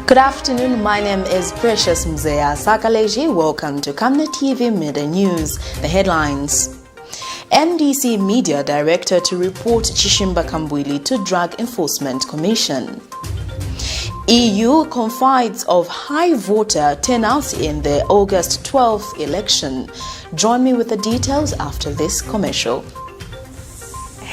Good afternoon, my name is Precious Mzea Sakaleji. Welcome to Camnet TV Midday News. The headlines. MDC Media Director to report CHISHIMBA KAMBWILI to Drug Enforcement Commission. EU confides of high voter turnout in the August 12th election. Join me with the details after this commercial.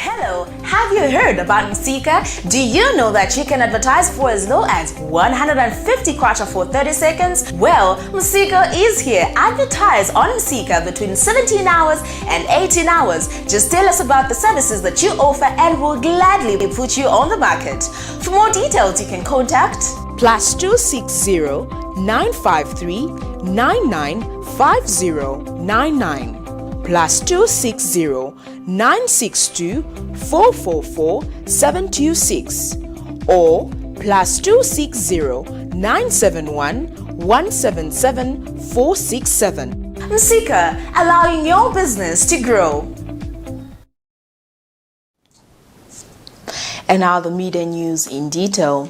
Hello, have you heard about Msika? Do you know that you can advertise for as low as 150 kwacha for 30 seconds? Well, Msika is here. Advertise on Msika between 17 hours and 18 hours. Just tell us about the services that you offer and we'll gladly put you on the market. For more details, you can contact +260 953 995099. +260 962 444 726 or +260 971 177 467. Msika, allowing your business to grow. And now the media news in detail.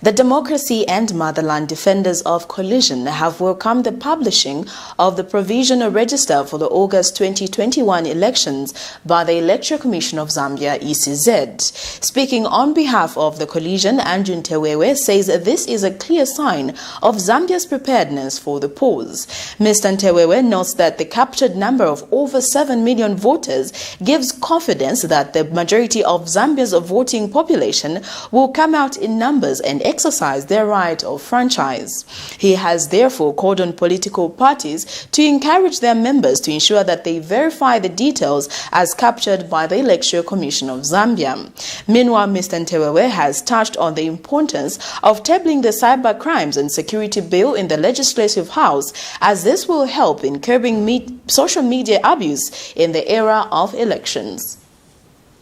The Democracy and Motherland Defenders of Coalition have welcomed the publishing of the Provisional Register for the August 2021 elections by the Electoral Commission of Zambia, ECZ. Speaking on behalf of the coalition, Andrew Ntewewe says this is a clear sign of Zambia's preparedness for the polls. Mr. Ntewewe notes that the captured number of over 7 million voters gives confidence that the majority of Zambia's voting population will come out in numbers and exercise their right of franchise. He has therefore called on political parties to encourage their members to ensure that they verify the details as captured by the Electoral Commission of Zambia. Meanwhile, Mr. Ntewewe has touched on the importance of tabling the Cyber Crimes and Security Bill in the Legislative House, as this will help in curbing social media abuse in the era of elections.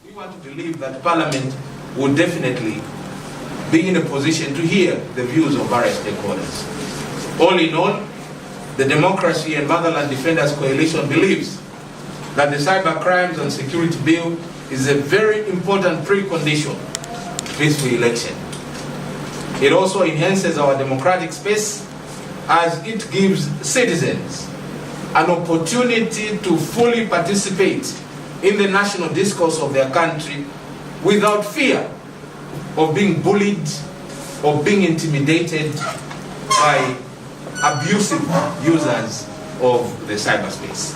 We want to believe that Parliament will definitely be in a position to hear the views of various stakeholders. All in all, the Democracy and Motherland Defenders Coalition believes that the Cyber Crimes and Security Bill is a very important precondition to peaceful election. It also enhances our democratic space as it gives citizens an opportunity to fully participate in the national discourse of their country without fear of being bullied or being intimidated by abusive users of the cyberspace.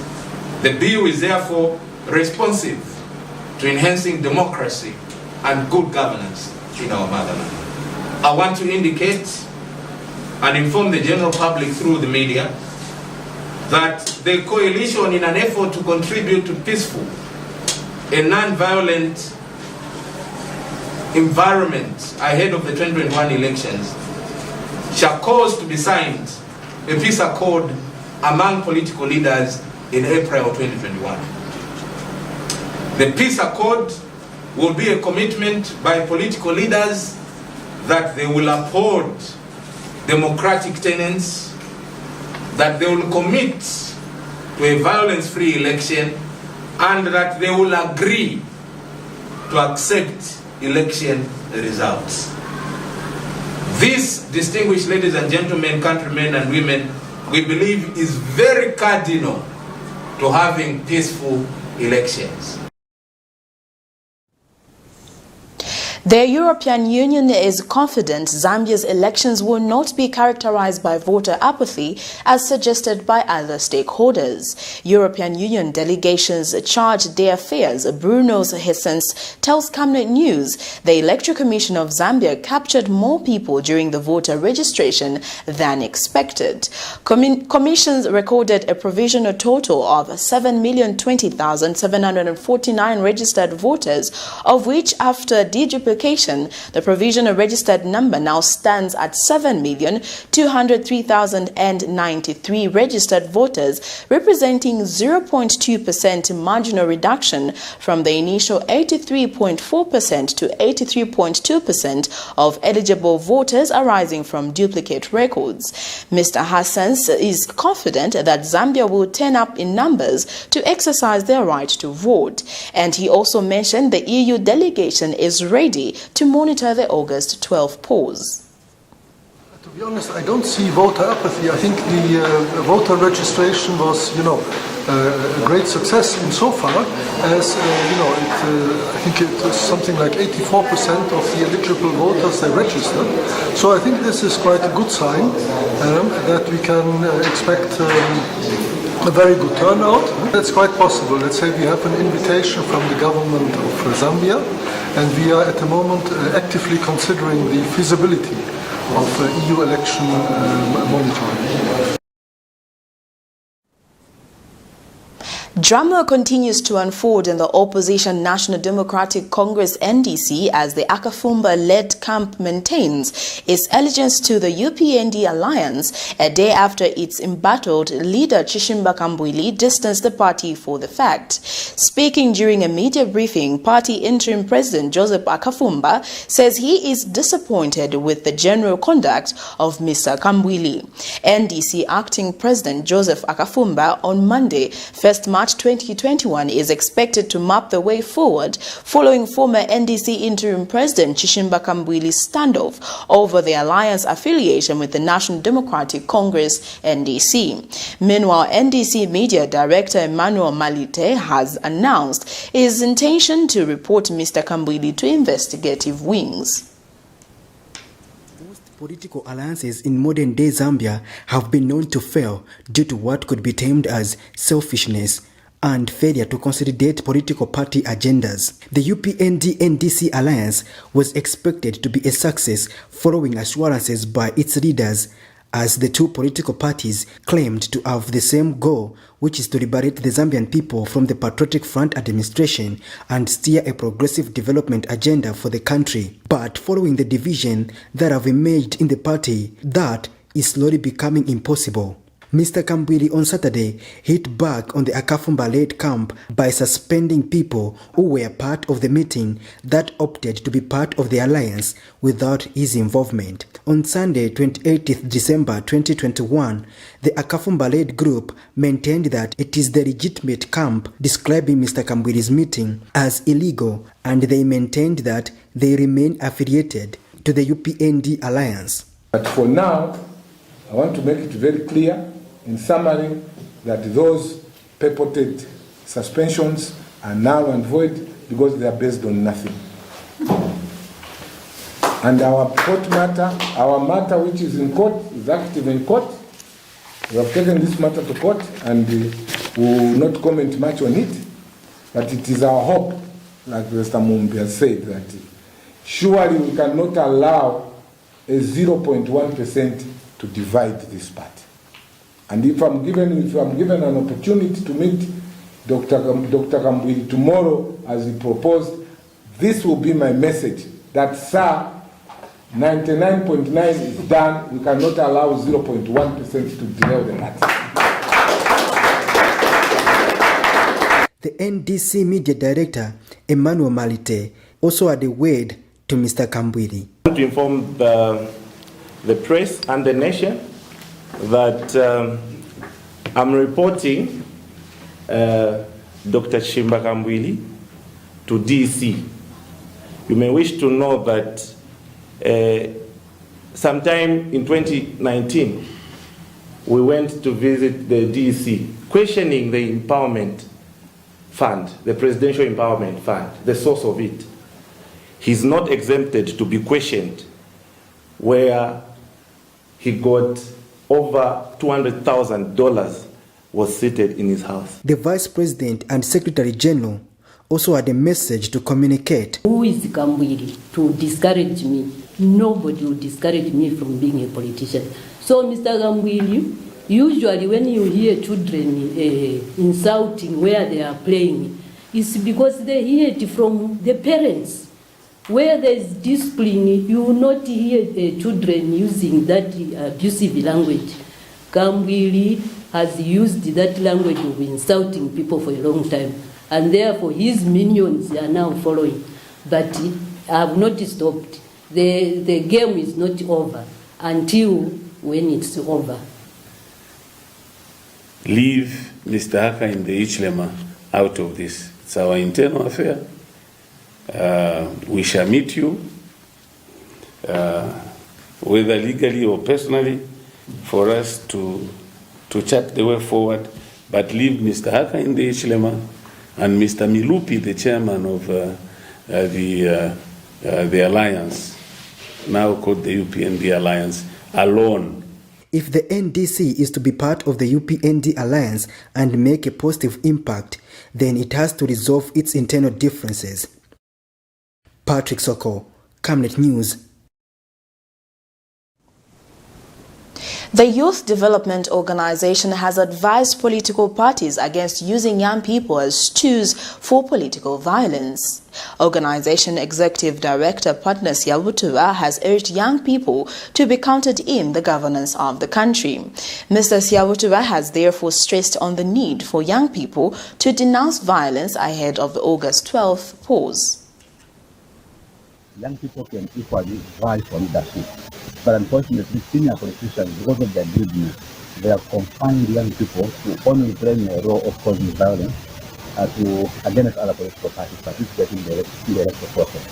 The bill is therefore responsive to enhancing democracy and good governance in our motherland. I want to indicate and inform the general public through the media that the coalition, in an effort to contribute to peaceful and non-violent environment ahead of the 2021 elections, shall cause to be signed a peace accord among political leaders in April 2021. The peace accord will be a commitment by political leaders that they will uphold democratic tenets, that they will commit to a violence-free election, and that they will agree to accept election results. This, distinguished ladies and gentlemen, countrymen and women, we believe is very cardinal to having peaceful elections. The European Union is confident Zambia's elections will not be characterized by voter apathy as suggested by other stakeholders. European Union delegations charged d'affaires Bruno Hessens tells Camnet News the Electoral Commission of Zambia captured more people during the voter registration than expected. Commissions recorded a provisional total of 7,020,749 registered voters, of which after deduplication the provisional registered number now stands at 7,203,093 registered voters, representing 0.2% marginal reduction from the initial 83.4% to 83.2% of eligible voters arising from duplicate records. Mr. Hassans is confident that Zambia will turn up in numbers to exercise their right to vote, and he also mentioned the EU delegation is ready to monitor the August 12 polls. To To be honest, I don't see voter apathy. I think the voter registration was, a great success insofar as, I think it was something like 84% of the eligible voters they registered. So I think this is quite a good sign that we can expect a very good turnout. That's quite possible. Let's say we have an invitation from the government of Zambia, and we are at the moment actively considering the feasibility of EU election monitoring. Drama continues to unfold in the opposition National Democratic Congress NDC as the Akafumba-led camp maintains its allegiance to the UPND alliance a day after its embattled leader CHISHIMBA KAMBWILI distanced the party for the fact. Speaking during a media briefing, party interim president Joseph Akafumba says he is disappointed with the general conduct of Mr. KAMBWILI. NDC acting president Joseph Akafumba on Monday, 1st March 2021 is expected to map the way forward following former NDC interim president CHISHIMBA KAMBWILI's standoff over the alliance affiliation with the National Democratic Congress NDC. Meanwhile, NDC media director Emmanuel Malite has announced his intention to report Mr. KAMBWILI to investigative wings. Political alliances in modern-day Zambia have been known to fail due to what could be termed as selfishness and failure to consolidate political party agendas. The UPND-NDC alliance was expected to be a success following assurances by its leaders, as the two political parties claimed to have the same goal, which is to liberate the Zambian people from the Patriotic Front administration and steer a progressive development agenda for the country. But following the division that have emerged in the party, that is slowly becoming impossible. Mr. KAMBWILI on Saturday hit back on the Akafumba-led camp by suspending people who were part of the meeting that opted to be part of the alliance without his involvement. On Sunday, 28th December 2021, the Akafumba-led group maintained that it is the legitimate camp describing Mr. KAMBWILI's meeting as illegal, and they maintained that they remain affiliated to the UPND alliance. But for now, I want to make it very clear in summary that those purported suspensions are null and void because they are based on nothing. And our court matter, our matter which is in court, is active in court. We have taken this matter to court and we will not comment much on it, but it is our hope, like Mr. Mumbi has said, that surely we cannot allow a 0.1% to divide this party. And if I'm given an opportunity to meet Dr. KAMBWILI tomorrow as he proposed, this will be my message, that sir, 99.9 is done, we cannot allow 0.1% to derail the party. The NDC media director, Emmanuel Malite, also had a word to Mr. KAMBWILI. I want to inform the press and the nation that I'm reporting Dr. CHISHIMBA KAMBWILI to DC. You may wish to know that sometime in 2019, we went to visit the DC, questioning the empowerment fund, the Presidential Empowerment Fund, the source of it. He's not exempted to be questioned, where he got over $200,000 was seated in his house. The Vice President and Secretary General also had a message to communicate. Who is KAMBWILI to discourage me? Nobody will discourage me from being a politician. So, Mr. KAMBWILI, usually when you hear children insulting where they are playing, it's because they hear it from the parents. Where there is discipline, you will not hear children using that abusive language. KAMBWILI has used that language of insulting people for a long time, and therefore his minions are now following. But I have not stopped. The game is not over until when it's over. Leave Mr. Haka in the Ichilema out of this. It's our internal affair. We shall meet you whether legally or personally, for us to chart the way forward, but leave Mr. Haka in the Hichilema and Mr. Milupi, the chairman of the alliance, now called the UPND Alliance, alone. If the NDC is to be part of the UPND Alliance and make a positive impact, then it has to resolve its internal differences. Patrick Soko, Camnet News. The Youth Development Organization has advised political parties against using young people as tools for political violence. Organization Executive Director Partners Yabutura has urged young people to be counted in the governance of the country. Mr. Yabutura has therefore stressed on the need for young people to denounce violence ahead of the August 12th pause. Young people can equally vie for leadership, but unfortunately senior politicians, because of their greediness, they have confined young people to only playing a role of causing violence against other political parties participating in the electoral process.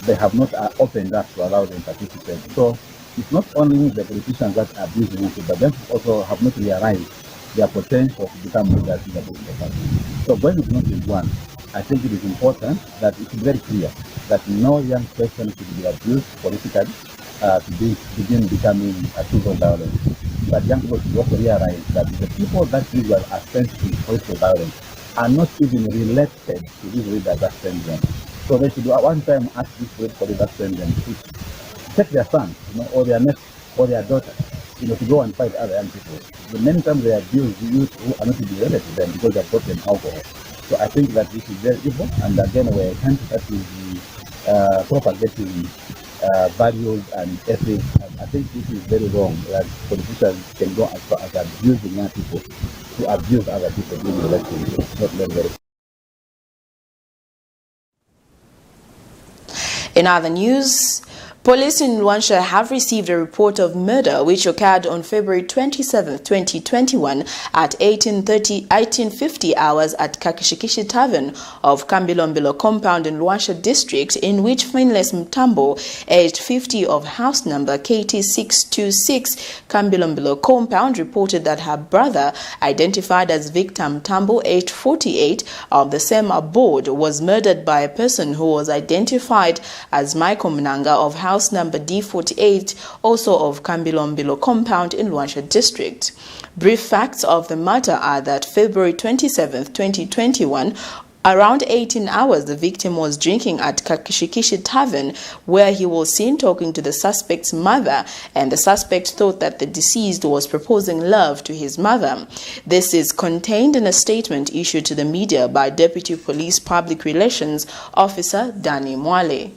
They have not opened up to allow them to participate. So it's not only the politicians that are abusing it, but them also have not realized their potential to become leaders in the political party. So when it's not in one, I think it is important that it's very clear that no young person should be abused politically to begin becoming a tool of violence. But young people should also realize that the people that usually are sensitive to political violence are not even related to these leaders that send them. So they should at one time ask these political leaders that send them to take their sons, or their nephews, or their daughters, to go and fight other young people. But many times they abuse youth who are not even related to them because they have gotten alcohol. So I think that this is very evil, and again, we're a country that is propagating values and ethics. And I think this is very wrong, that politicians can go as far as abusing young people to abuse other people during elections. It's not very. In other news, police in Luanshya have received a report of murder which occurred on February 27, 2021 at 18:50 hours at Kakishikishi Tavern of Kambilombilo compound in Luanshya district, in which Finless Mtambo, aged 50 of house number KT626 Kambilombilo compound, reported that her brother, identified as Victor Mtambo, aged 48 of the same abode, was murdered by a person who was identified as Michael Mnanga of house number D48, also of Kambilombilo compound in Luanshya district. Brief facts of the matter are that February 27, 2021, around 18 hours, the victim was drinking at Kakishikishi Tavern, where he was seen talking to the suspect's mother, and the suspect thought that the deceased was proposing love to his mother. This is contained in a statement issued to the media by Deputy Police Public Relations Officer Danny Mwale.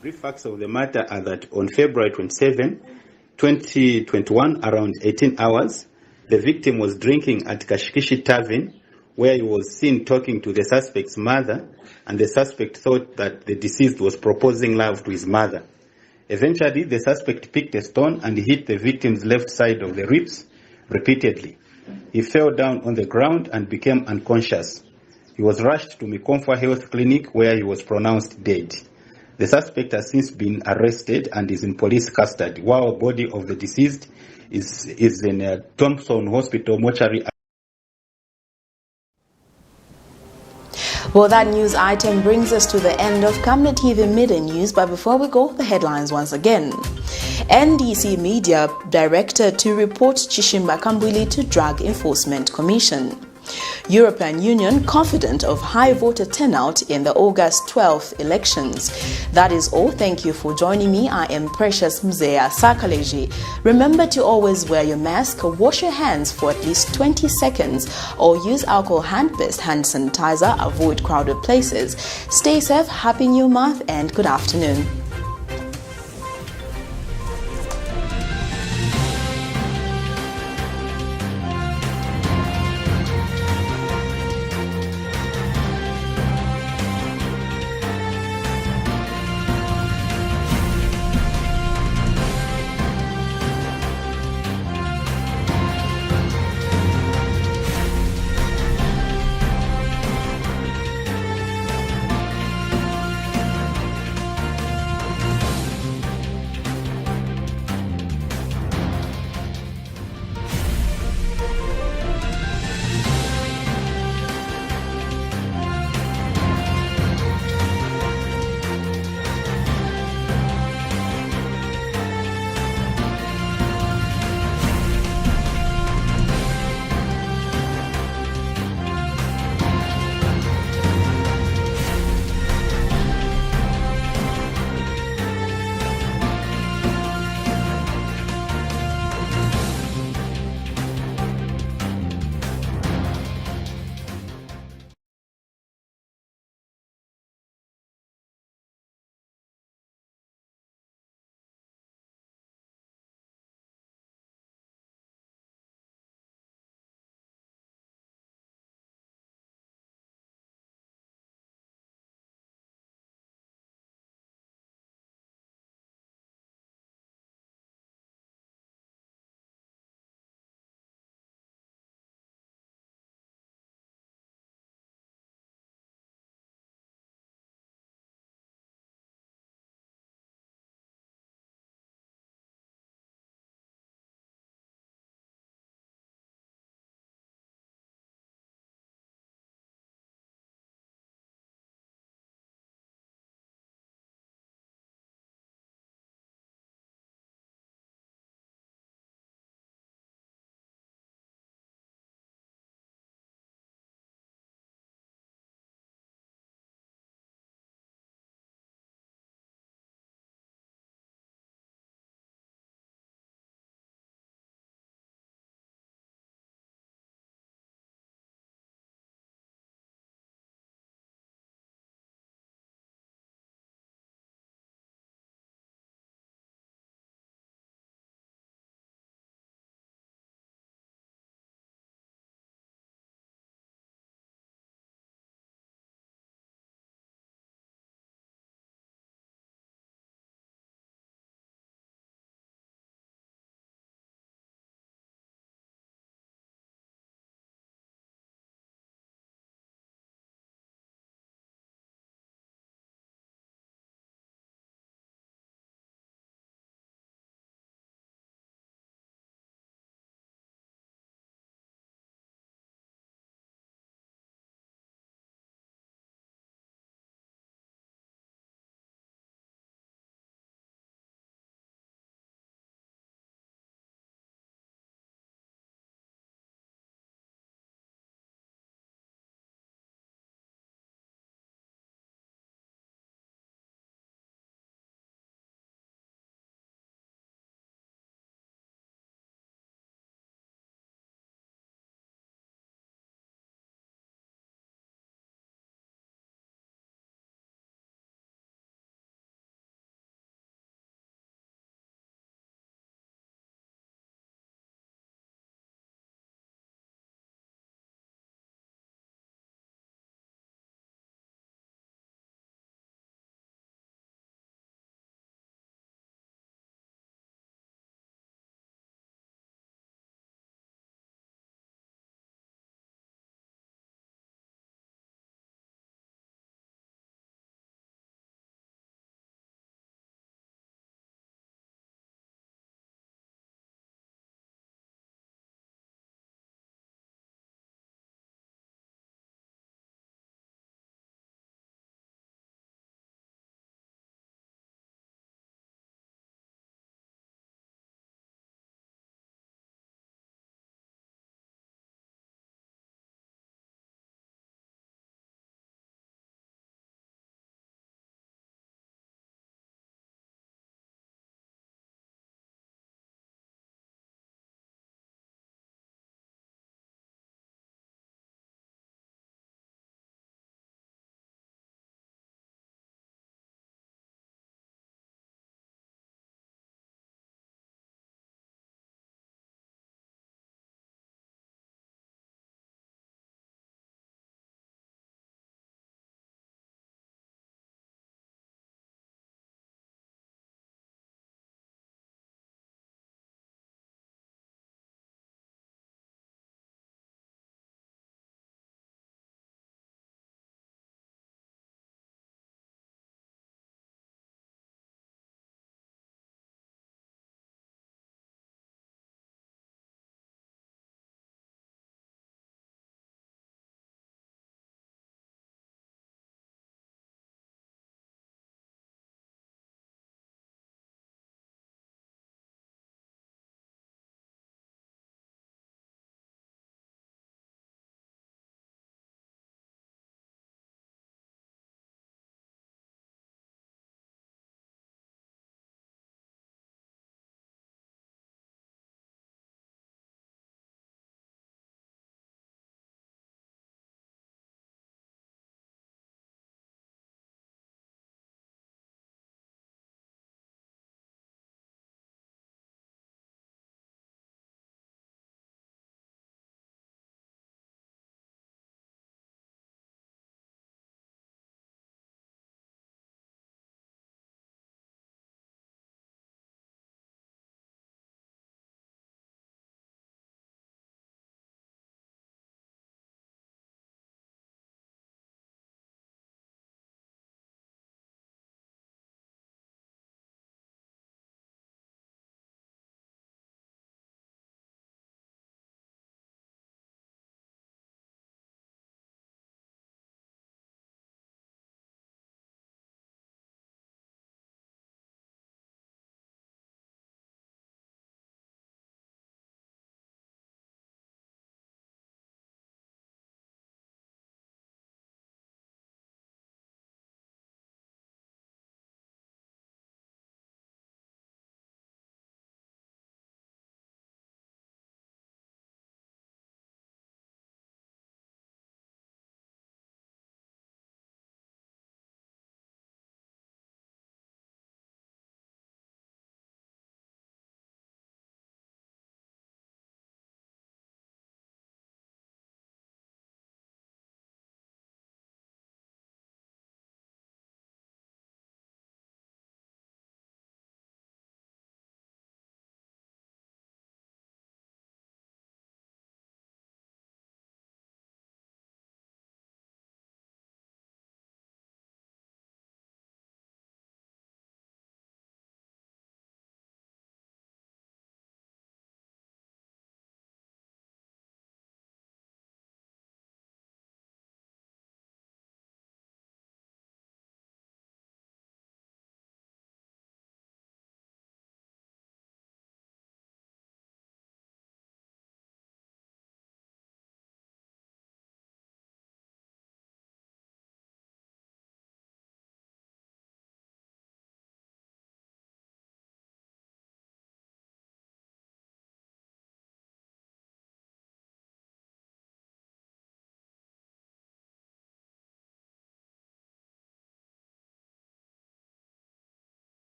Brief facts of the matter are that on February 27, 2021, around 18 hours, the victim was drinking at Kashikishi Tavern, where he was seen talking to the suspect's mother, and the suspect thought that the deceased was proposing love to his mother. Eventually, the suspect picked a stone and hit the victim's left side of the ribs repeatedly. He fell down on the ground and became unconscious. He was rushed to Mikomfa Health Clinic, where he was pronounced dead. The suspect has since been arrested and is in police custody, while the body of the deceased is in Thompson Hospital mortuary. Well, that news item brings us to the end of Camnet TV Midday News, but before we go, the headlines once again. NDC Media Director to report CHISHIMBA KAMBWILI to Drug Enforcement Commission. European Union confident of high voter turnout in the August 12th elections. That is all. Thank you for joining me. I am Precious Mzea Sakaleji. Remember to always wear your mask, wash your hands for at least 20 seconds, or use alcohol hand-based hand sanitizer. Avoid crowded places. Stay safe, happy new month, and good afternoon.